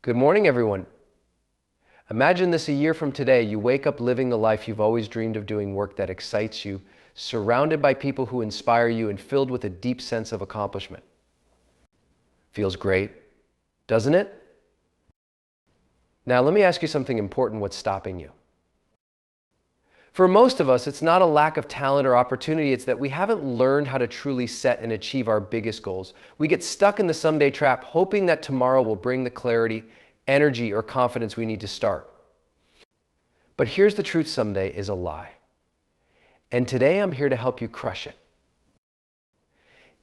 Good morning, everyone. Imagine this: a year from today, you wake up living the life you've always dreamed of, doing work that excites you, surrounded by people who inspire you, and filled with a deep sense of accomplishment. Feels great, doesn't it? Now, let me ask you something important. What's stopping you? For most of us, it's not a lack of talent or opportunity. It's that we haven't learned how to truly set and achieve our biggest goals. We get stuck in the someday trap, hoping that tomorrow will bring the clarity, energy, or confidence we need to start. But here's the truth: someday is a lie. And today I'm here to help you crush it.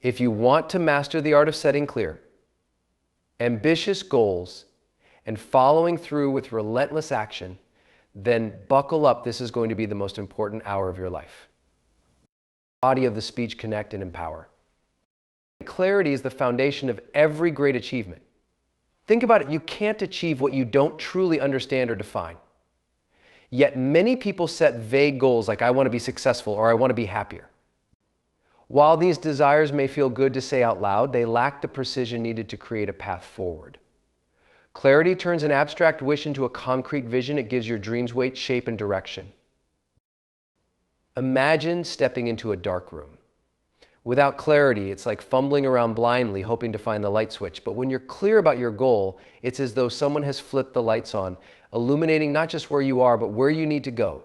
If you want to master the art of setting clear, ambitious goals and following through with relentless action, then buckle up. This is going to be the most important hour of your life. Body of the speech: connect and empower. Clarity is the foundation of every great achievement. Think about it. You can't achieve what you don't truly understand or define. Yet many people set vague goals like, I want to be successful, or I want to be happier. While these desires may feel good to say out loud, they lack the precision needed to create a path forward. Clarity turns an abstract wish into a concrete vision. It gives your dreams weight, shape, and direction. Imagine stepping into a dark room. Without clarity, it's like fumbling around blindly, hoping to find the light switch. But when you're clear about your goal, it's as though someone has flipped the lights on, illuminating not just where you are, but where you need to go.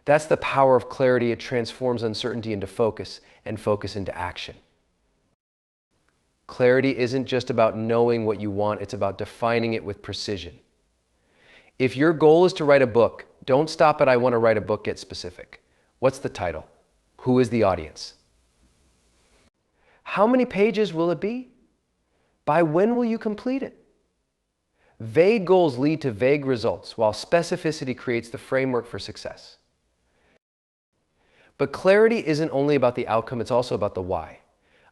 That's the power of clarity. It transforms uncertainty into focus, and focus into action. Clarity isn't just about knowing what you want, it's about defining it with precision. If your goal is to write a book, don't stop at "I want to write a book." Get specific. What's the title? Who is the audience? How many pages will it be? By when will you complete it? Vague goals lead to vague results, while specificity creates the framework for success. But clarity isn't only about the outcome, it's also about the why.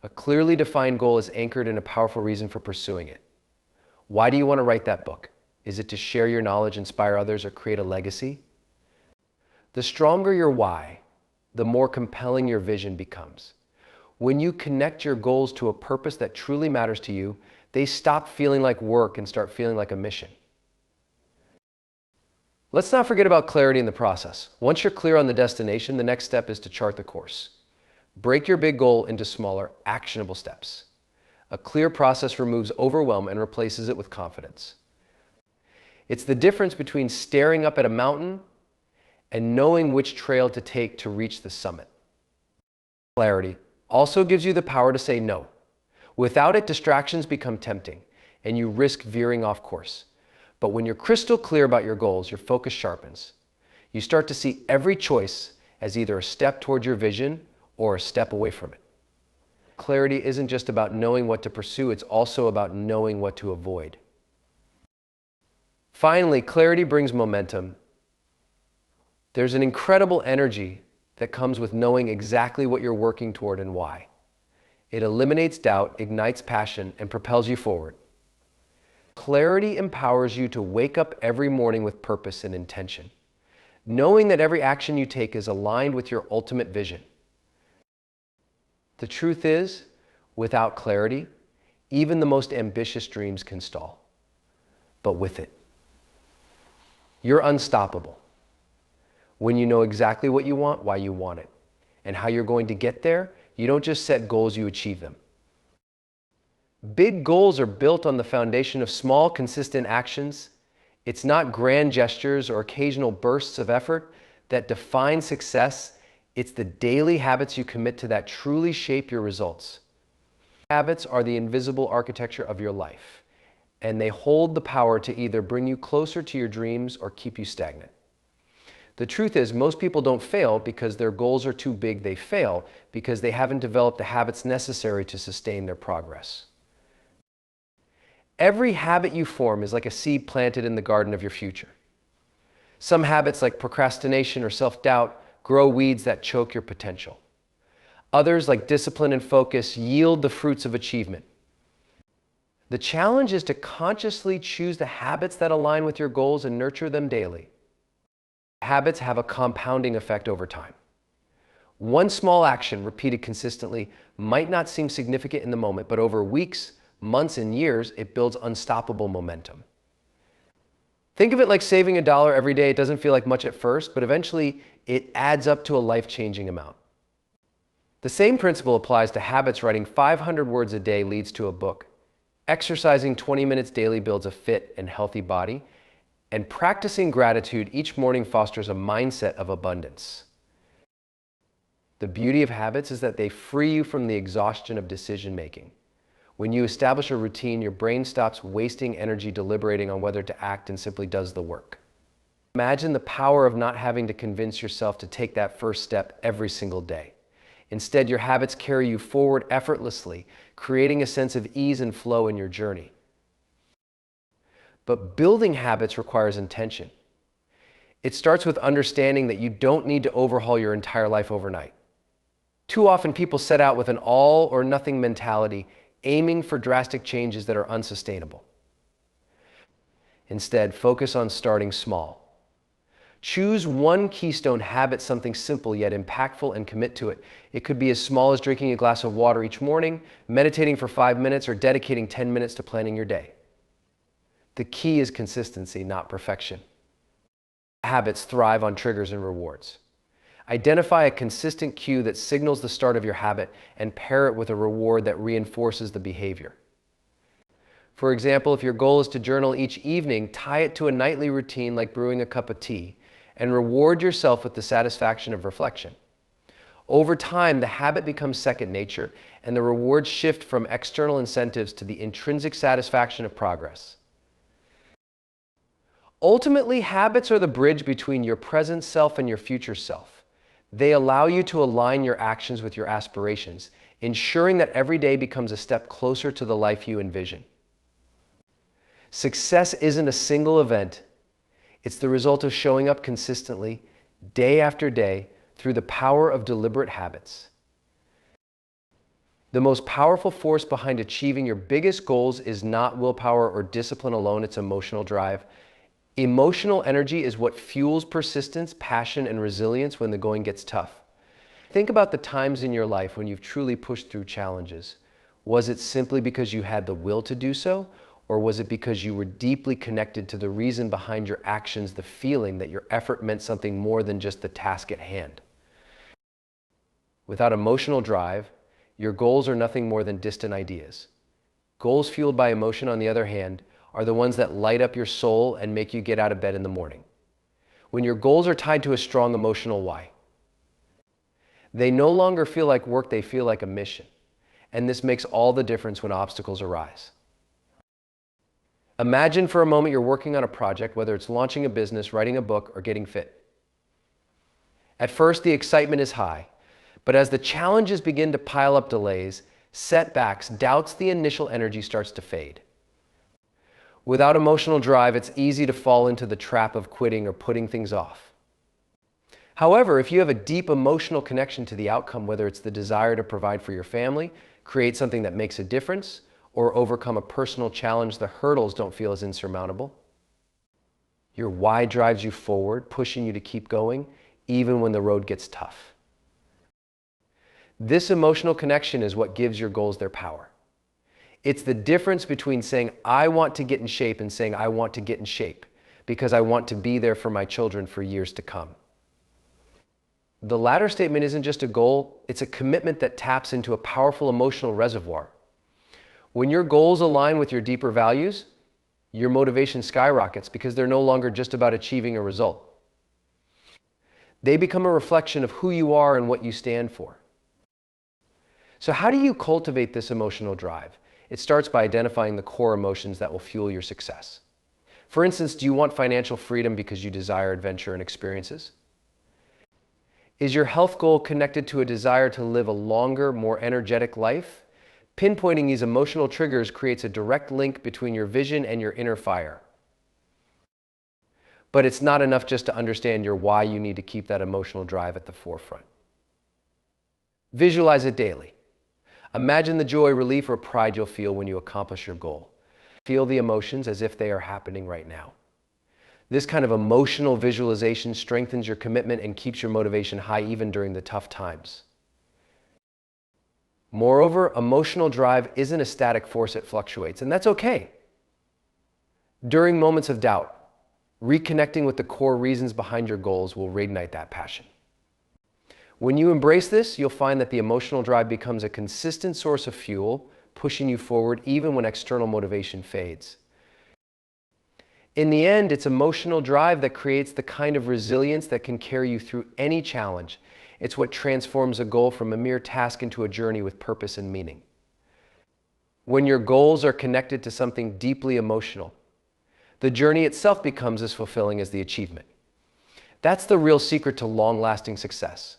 A clearly defined goal is anchored in a powerful reason for pursuing it. Why do you want to write that book? Is it to share your knowledge, inspire others, or create a legacy? The stronger your why, the more compelling your vision becomes. When you connect your goals to a purpose that truly matters to you, they stop feeling like work and start feeling like a mission. Let's not forget about clarity in the process. Once you're clear on the destination, the next step is to chart the course. Break your big goal into smaller, actionable steps. A clear process removes overwhelm and replaces it with confidence. It's the difference between staring up at a mountain and knowing which trail to take to reach the summit. Clarity also gives you the power to say no. Without it, distractions become tempting, and you risk veering off course. But when you're crystal clear about your goals, your focus sharpens. You start to see every choice as either a step toward your vision or a step away from it. Clarity isn't just about knowing what to pursue, it's also about knowing what to avoid. Finally, clarity brings momentum. There's an incredible energy that comes with knowing exactly what you're working toward and why. It eliminates doubt, ignites passion, and propels you forward. Clarity empowers you to wake up every morning with purpose and intention, knowing that every action you take is aligned with your ultimate vision. The truth is, without clarity, even the most ambitious dreams can stall. But with it, you're unstoppable. When you know exactly what you want, why you want it, and how you're going to get there, you don't just set goals, you achieve them. Big goals are built on the foundation of small, consistent actions. It's not grand gestures or occasional bursts of effort that define success. It's the daily habits you commit to that truly shape your results. Habits are the invisible architecture of your life, and they hold the power to either bring you closer to your dreams or keep you stagnant. The truth is, most people don't fail because their goals are too big. They fail because they haven't developed the habits necessary to sustain their progress. Every habit you form is like a seed planted in the garden of your future. Some habits, like procrastination or self-doubt, grow weeds that choke your potential. Others, like discipline and focus, yield the fruits of achievement. The challenge is to consciously choose the habits that align with your goals and nurture them daily. Habits have a compounding effect over time. One small action repeated consistently might not seem significant in the moment, but over weeks, months and years, it builds unstoppable momentum. Think of it like saving $1 every day. It doesn't feel like much at first, but eventually it adds up to a life-changing amount. The same principle applies to habits. Writing 500 words a day leads to a book. Exercising 20 minutes daily builds a fit and healthy body. And practicing gratitude each morning fosters a mindset of abundance. The beauty of habits is that they free you from the exhaustion of decision making. When you establish a routine, your brain stops wasting energy deliberating on whether to act and simply does the work. Imagine the power of not having to convince yourself to take that first step every single day. Instead, your habits carry you forward effortlessly, creating a sense of ease and flow in your journey. But building habits requires intention. It starts with understanding that you don't need to overhaul your entire life overnight. Too often, people set out with an all or nothing mentality, aiming for drastic changes that are unsustainable. Instead, focus on starting small. Choose one keystone habit, something simple yet impactful, and commit to it. It could be as small as drinking a glass of water each morning, meditating for 5 minutes, or dedicating 10 minutes to planning your day. The key is consistency, not perfection. Habits thrive on triggers and rewards. Identify a consistent cue that signals the start of your habit and pair it with a reward that reinforces the behavior. For example, if your goal is to journal each evening, tie it to a nightly routine like brewing a cup of tea and reward yourself with the satisfaction of reflection. Over time, the habit becomes second nature and the rewards shift from external incentives to the intrinsic satisfaction of progress. Ultimately, habits are the bridge between your present self and your future self. They allow you to align your actions with your aspirations, ensuring that every day becomes a step closer to the life you envision. Success isn't a single event. It's the result of showing up consistently, day after day, through the power of deliberate habits. The most powerful force behind achieving your biggest goals is not willpower or discipline alone, it's emotional drive. Emotional energy is what fuels persistence, passion, and resilience when the going gets tough. Think about the times in your life when you've truly pushed through challenges. Was it simply because you had the will to do so, or was it because you were deeply connected to the reason behind your actions, the feeling that your effort meant something more than just the task at hand? Without emotional drive, your goals are nothing more than distant ideas. Goals fueled by emotion, on the other hand, are the ones that light up your soul and make you get out of bed in the morning. When your goals are tied to a strong emotional why, they no longer feel like work, they feel like a mission. And this makes all the difference when obstacles arise. Imagine for a moment you're working on a project, whether it's launching a business, writing a book, or getting fit. At first, the excitement is high, but as the challenges begin to pile up, delays, setbacks, doubts, the initial energy starts to fade. Without emotional drive, it's easy to fall into the trap of quitting or putting things off. However, if you have a deep emotional connection to the outcome, whether it's the desire to provide for your family, create something that makes a difference, or overcome a personal challenge, the hurdles don't feel as insurmountable. Your why drives you forward, pushing you to keep going, even when the road gets tough. This emotional connection is what gives your goals their power. It's the difference between saying, I want to get in shape, and saying, I want to get in shape because I want to be there for my children for years to come. The latter statement isn't just a goal, it's a commitment that taps into a powerful emotional reservoir. When your goals align with your deeper values, your motivation skyrockets because they're no longer just about achieving a result. They become a reflection of who you are and what you stand for. So how do you cultivate this emotional drive? It starts by identifying the core emotions that will fuel your success. For instance, do you want financial freedom because you desire adventure and experiences? Is your health goal connected to a desire to live a longer, more energetic life? Pinpointing these emotional triggers creates a direct link between your vision and your inner fire. But it's not enough just to understand your why. You need to keep that emotional drive at the forefront. Visualize it daily. Imagine the joy, relief, or pride you'll feel when you accomplish your goal. Feel the emotions as if they are happening right now. This kind of emotional visualization strengthens your commitment and keeps your motivation high even during the tough times. Moreover, emotional drive isn't a static force, it fluctuates, and that's okay. During moments of doubt, reconnecting with the core reasons behind your goals will reignite that passion. When you embrace this, you'll find that the emotional drive becomes a consistent source of fuel, pushing you forward even when external motivation fades. In the end, it's emotional drive that creates the kind of resilience that can carry you through any challenge. It's what transforms a goal from a mere task into a journey with purpose and meaning. When your goals are connected to something deeply emotional, the journey itself becomes as fulfilling as the achievement. That's the real secret to long-lasting success.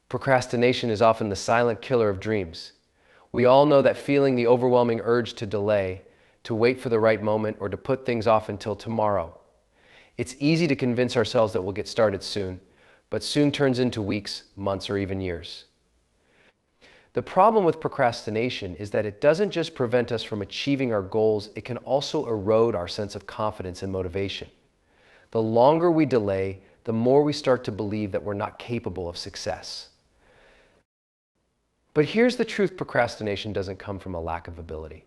Procrastination is often the silent killer of dreams. We all know that feeling, the overwhelming urge to delay, to wait for the right moment, or to put things off until tomorrow. It's easy to convince ourselves that we'll get started soon, but soon turns into weeks, months, or even years. The problem with procrastination is that it doesn't just prevent us from achieving our goals, it can also erode our sense of confidence and motivation. The longer we delay, the more we start to believe that we're not capable of success. But here's the truth: procrastination doesn't come from a lack of ability.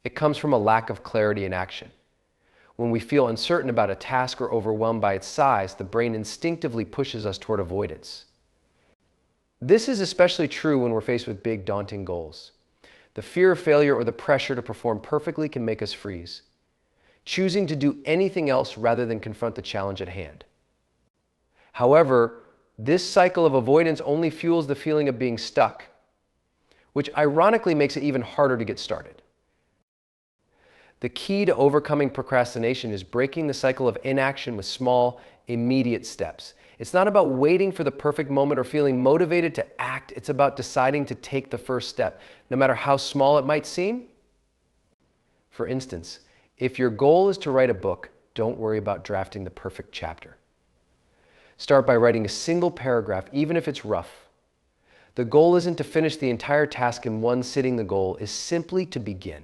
It comes from a lack of clarity in action. When we feel uncertain about a task or overwhelmed by its size, the brain instinctively pushes us toward avoidance. This is especially true when we're faced with big, daunting goals. The fear of failure or the pressure to perform perfectly can make us freeze, choosing to do anything else rather than confront the challenge at hand. However, this cycle of avoidance only fuels the feeling of being stuck, which ironically makes it even harder to get started. The key to overcoming procrastination is breaking the cycle of inaction with small, immediate steps. It's not about waiting for the perfect moment or feeling motivated to act. It's about deciding to take the first step, no matter how small it might seem. For instance, if your goal is to write a book, don't worry about drafting the perfect chapter. Start by writing a single paragraph, even if it's rough. The goal isn't to finish the entire task in one sitting. The goal is simply to begin.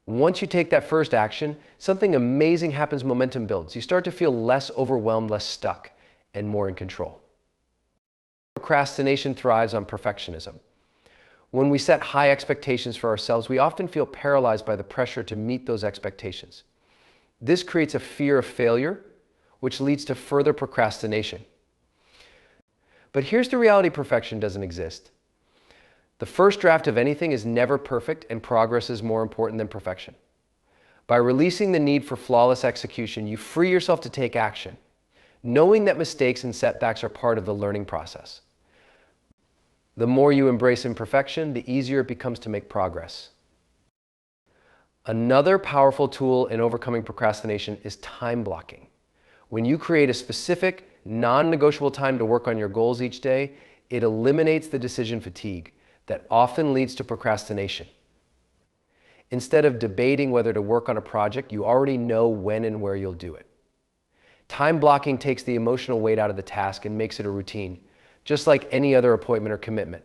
Once you take that first action, something amazing happens. Momentum builds. You start to feel less overwhelmed, less stuck, and more in control. Procrastination thrives on perfectionism. When we set high expectations for ourselves, we often feel paralyzed by the pressure to meet those expectations. This creates a fear of failure, which leads to further procrastination. But here's the reality: perfection doesn't exist. The first draft of anything is never perfect, and progress is more important than perfection. By releasing the need for flawless execution, you free yourself to take action, knowing that mistakes and setbacks are part of the learning process. The more you embrace imperfection, the easier it becomes to make progress. Another powerful tool in overcoming procrastination is time blocking. When you create a specific, non-negotiable time to work on your goals each day, it eliminates the decision fatigue that often leads to procrastination. Instead of debating whether to work on a project, you already know when and where you'll do it. Time blocking takes the emotional weight out of the task and makes it a routine, just like any other appointment or commitment.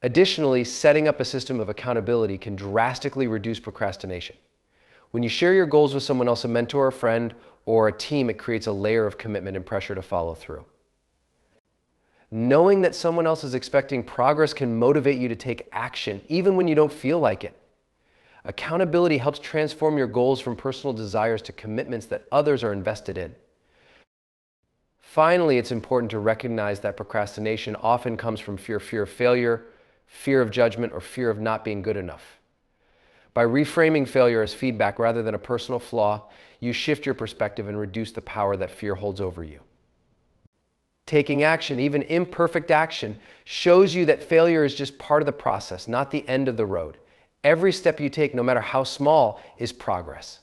Additionally, setting up a system of accountability can drastically reduce procrastination. When you share your goals with someone else, a mentor, a friend, or a team, it creates a layer of commitment and pressure to follow through. Knowing that someone else is expecting progress can motivate you to take action, even when you don't feel like it. Accountability helps transform your goals from personal desires to commitments that others are invested in. Finally, it's important to recognize that procrastination often comes from fear of failure, fear of judgment, or fear of not being good enough. By reframing failure as feedback rather than a personal flaw, you shift your perspective and reduce the power that fear holds over you. Taking action, even imperfect action, shows you that failure is just part of the process, not the end of the road. Every step you take, no matter how small, is progress.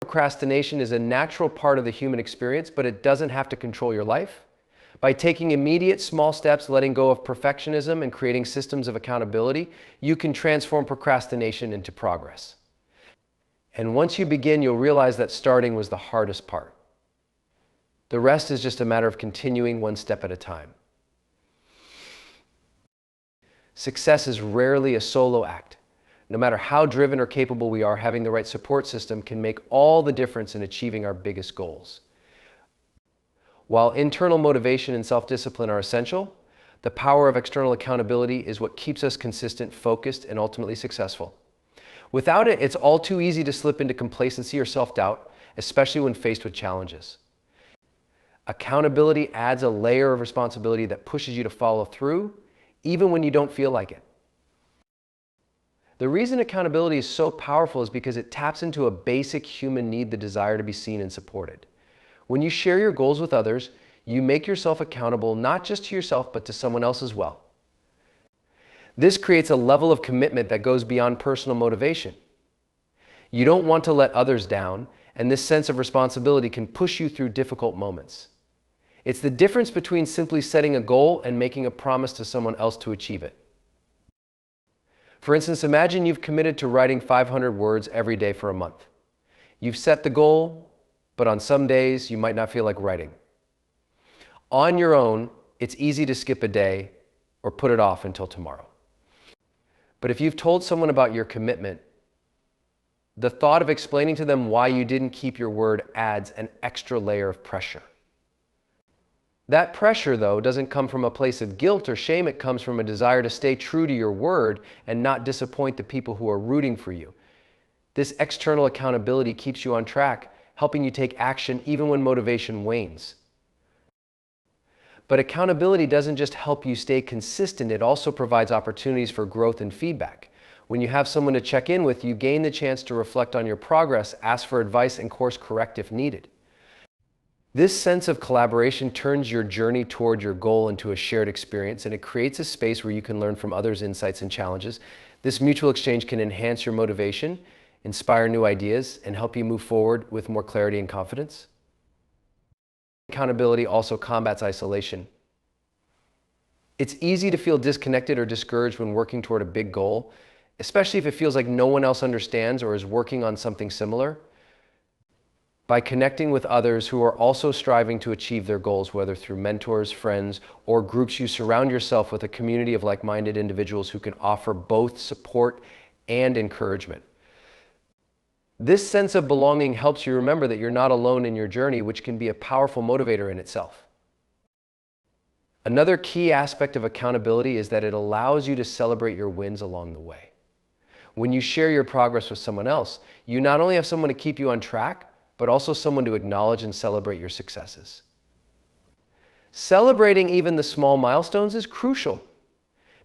Procrastination is a natural part of the human experience, but it doesn't have to control your life. By taking immediate small steps, letting go of perfectionism, and creating systems of accountability, you can transform procrastination into progress. And once you begin, you'll realize that starting was the hardest part. The rest is just a matter of continuing one step at a time. Success is rarely a solo act. No matter how driven or capable we are, having the right support system can make all the difference in achieving our biggest goals. While internal motivation and self-discipline are essential, The power of external accountability is what keeps us consistent, focused, and ultimately successful. Without it, it's all too easy to slip into complacency or self-doubt, especially when faced with challenges. Accountability adds a layer of responsibility that pushes you to follow through, even when you don't feel like it. The reason accountability is so powerful is because it taps into a basic human need, the desire to be seen and supported. When you share your goals with others, you make yourself accountable not just to yourself, but to someone else as well. This creates a level of commitment that goes beyond personal motivation. You don't want to let others down, and this sense of responsibility can push you through difficult moments. It's the difference between simply setting a goal and making a promise to someone else to achieve it. For instance, imagine you've committed to writing 500 words every day for a month. You've set the goal, but on some days you might not feel like writing. On your own, it's easy to skip a day or put it off until tomorrow. But if you've told someone about your commitment, the thought of explaining to them why you didn't keep your word adds an extra layer of pressure. That pressure, though, doesn't come from a place of guilt or shame. It comes from a desire to stay true to your word and not disappoint the people who are rooting for you. This external accountability keeps you on track, helping you take action even when motivation wanes. But accountability doesn't just help you stay consistent, it also provides opportunities for growth and feedback. When you have someone to check in with, you gain the chance to reflect on your progress, ask for advice, and course correct if needed. This sense of collaboration turns your journey toward your goal into a shared experience, and it creates a space where you can learn from others' insights and challenges. This mutual exchange can enhance your motivation, inspire new ideas, and help you move forward with more clarity and confidence. Accountability also combats isolation. It's easy to feel disconnected or discouraged when working toward a big goal, especially if it feels like no one else understands or is working on something similar. By connecting with others who are also striving to achieve their goals, whether through mentors, friends, or groups, you surround yourself with a community of like-minded individuals who can offer both support and encouragement. This sense of belonging helps you remember that you're not alone in your journey, which can be a powerful motivator in itself. Another key aspect of accountability is that it allows you to celebrate your wins along the way. When you share your progress with someone else, you not only have someone to keep you on track, but also someone to acknowledge and celebrate your successes. Celebrating even the small milestones is crucial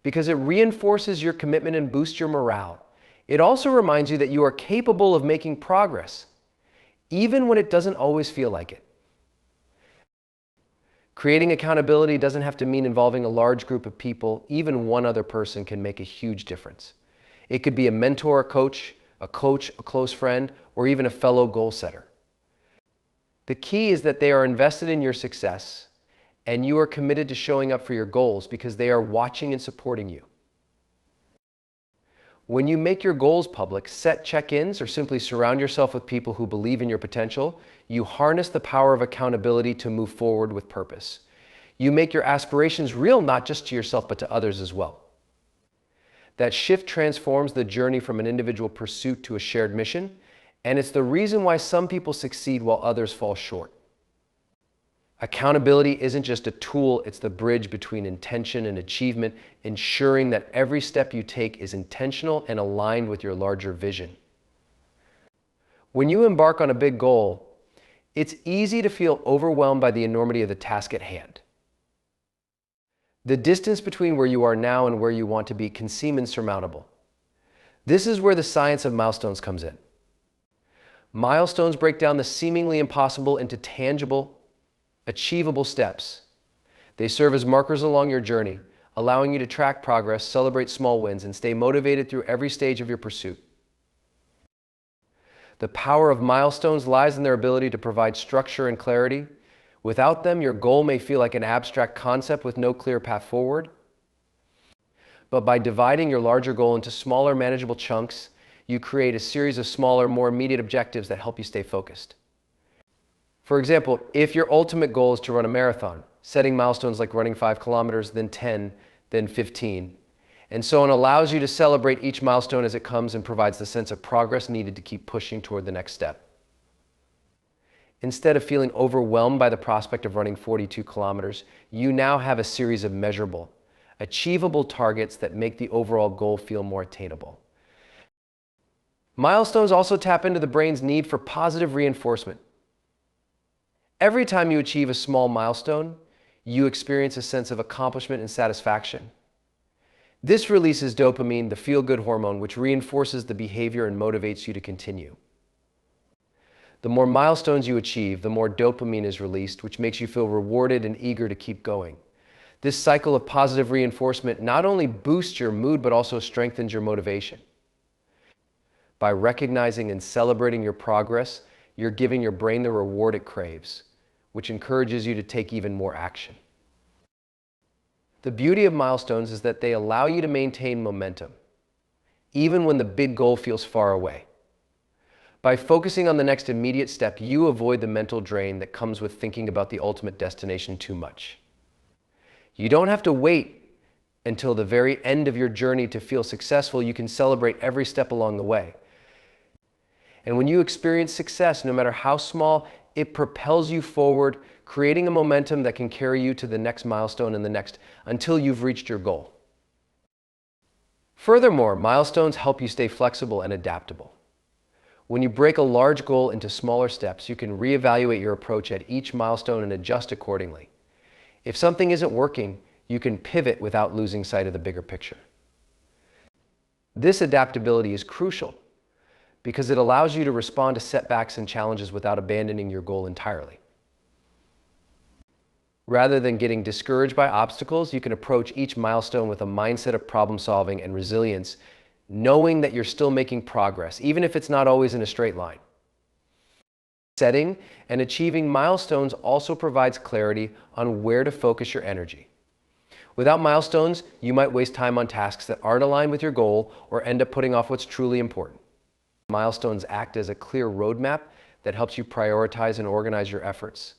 because it reinforces your commitment and boosts your morale. It also reminds you that you are capable of making progress, even when it doesn't always feel like it. Creating accountability doesn't have to mean involving a large group of people. Even one other person can make a huge difference. It could be a mentor, a close friend, or even a fellow goal setter. The key is that they are invested in your success and you are committed to showing up for your goals because they are watching and supporting you. When you make your goals public, set check-ins, or simply surround yourself with people who believe in your potential, you harness the power of accountability to move forward with purpose. You make your aspirations real, not just to yourself, but to others as well. That shift transforms the journey from an individual pursuit to a shared mission, and it's the reason why some people succeed while others fall short. Accountability isn't just a tool, it's the bridge between intention and achievement, ensuring that every step you take is intentional and aligned with your larger vision. When you embark on a big goal, it's easy to feel overwhelmed by the enormity of the task at hand. The distance between where you are now and where you want to be can seem insurmountable. This is where the science of milestones comes in. Milestones break down the seemingly impossible into tangible, achievable steps. They serve as markers along your journey, allowing you to track progress, celebrate small wins, and stay motivated through every stage of your pursuit. The power of milestones lies in their ability to provide structure and clarity. Without them, your goal may feel like an abstract concept with no clear path forward. But by dividing your larger goal into smaller, manageable chunks, you create a series of smaller, more immediate objectives that help you stay focused. For example, if your ultimate goal is to run a marathon, setting milestones like running 5 kilometers, then 10, then 15, and so on allows you to celebrate each milestone as it comes and provides the sense of progress needed to keep pushing toward the next step. Instead of feeling overwhelmed by the prospect of running 42 kilometers, you now have a series of measurable, achievable targets that make the overall goal feel more attainable. Milestones also tap into the brain's need for positive reinforcement. Every time you achieve a small milestone, you experience a sense of accomplishment and satisfaction. This releases dopamine, the feel-good hormone, which reinforces the behavior and motivates you to continue. The more milestones you achieve, the more dopamine is released, which makes you feel rewarded and eager to keep going. This cycle of positive reinforcement not only boosts your mood, but also strengthens your motivation. By recognizing and celebrating your progress, you're giving your brain the reward it craves, which encourages you to take even more action. The beauty of milestones is that they allow you to maintain momentum, even when the big goal feels far away. By focusing on the next immediate step, you avoid the mental drain that comes with thinking about the ultimate destination too much. You don't have to wait until the very end of your journey to feel successful. You can celebrate every step along the way. And when you experience success, no matter how small, it propels you forward, creating a momentum that can carry you to the next milestone and the next, until you've reached your goal. Furthermore, milestones help you stay flexible and adaptable. When you break a large goal into smaller steps, you can reevaluate your approach at each milestone and adjust accordingly. If something isn't working, you can pivot without losing sight of the bigger picture. This adaptability is crucial because it allows you to respond to setbacks and challenges without abandoning your goal entirely. Rather than getting discouraged by obstacles, you can approach each milestone with a mindset of problem solving and resilience, knowing that you're still making progress, even if it's not always in a straight line. Setting and achieving milestones also provides clarity on where to focus your energy. Without milestones, you might waste time on tasks that aren't aligned with your goal or end up putting off what's truly important. Milestones act as a clear roadmap that helps you prioritize and organize your efforts.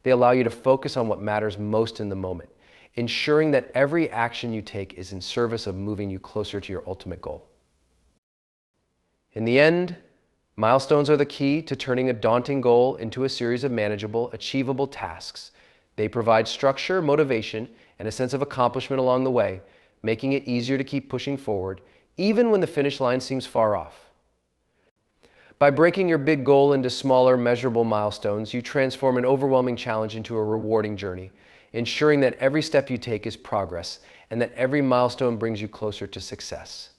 They allow you to focus on what matters most in the moment, ensuring that every action you take is in service of moving you closer to your ultimate goal. In the end, milestones are the key to turning a daunting goal into a series of manageable, achievable tasks. They provide structure, motivation, and a sense of accomplishment along the way, making it easier to keep pushing forward, even when the finish line seems far off. By breaking your big goal into smaller, measurable milestones, you transform an overwhelming challenge into a rewarding journey, ensuring that every step you take is progress and that every milestone brings you closer to success.